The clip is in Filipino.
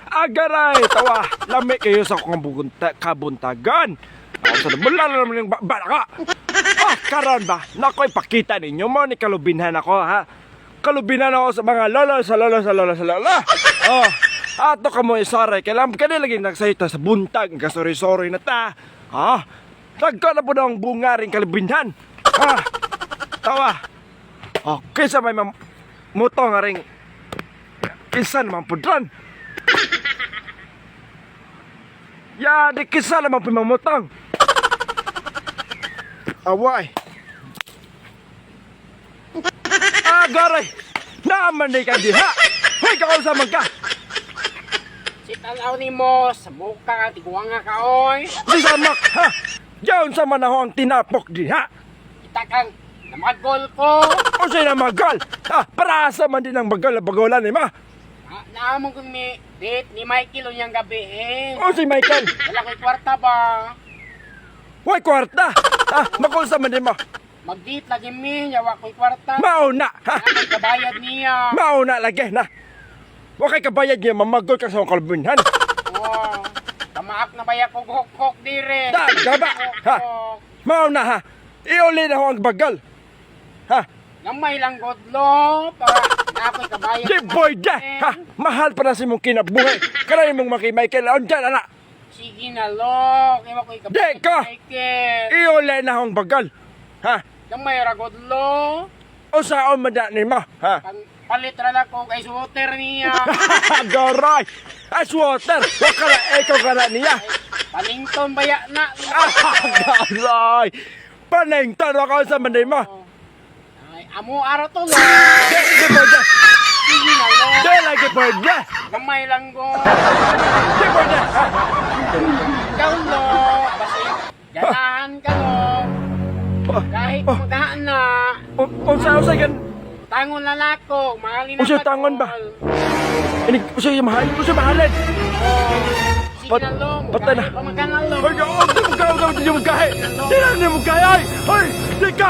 Agaray, tawa, lami kayo sa akong kabuntagan. Ako sa nabula na naman yung bala ka. Karon ba, nako'y pakita ninyo mo ni kalubinhan ako, ha? Kalubinhan ako sa mga lola. Ato ka mo isaray, kailangan ka nilagay nagsayta sa buntag, kasori-sori na ta. Nagka na po na ang bunga rin kalubinhan. Tawa. Kaysa may muto nga rin, kisa naman pudran. Di kisa naman pimamutang. Away. Garay. Naaman na ka diha. Hoy, kausaman ka. Sitalaw ni mo, sa buka, tiguang nga ka, oy. Si Samak, ha? Diyan sa manaho ang tinapok diha. Kita kang namagol ko. O siya na magal. Para sa man din ang bagolan ni ma. Naamong kong ni date ni Michael o niyang gabi, O si Michael. Wala ko'y kwarta ba? Hoy, kwarta. Makulsa man din mo. Mag-date lagi mi, yawa ko'y kwarta. Mauna. Nakay kabayad niya. Mauna lagi na. Wakay kabayad niya, mamagol ka sa kalbunhan. Oh, tamaak na baya ko hok-hok dire. Gaba. Mauna ha. Iuli na ho ang bagal. Gamay lang godlo para na ako'y kabayad. Di boy da. Mahal pa na si mong kinabuhay. Kaya mong maki Michael. Andyan, anak. Sige na lo, kaya ko'y kabayad. Di ka. Michael. Iuli na ho ang bagal. Gamay ra godlo. O saan man ni mo. Palit ra na ko kay suoter niya. Garay. As water. Wakala ikaw ka na niya. Palington baya na. Garay. Panengtan ako sa manday mo. Ay, amo ara to lo. Di boy da. Sige na lo. Di lagi boy da. Gamay lang go. Di boy da. Ikaw lo. Basta ganahan ka lo. Kahit magahan na. Unsa yan? Tangon na nako. Mahalin na Unsa tangon ba? Ini unsa yung mahal? Unsa mahalin? Sige na lo. Patay na. Pamagana lo. Ay, di mo kaya. Di mo kaya. Ay, di ka.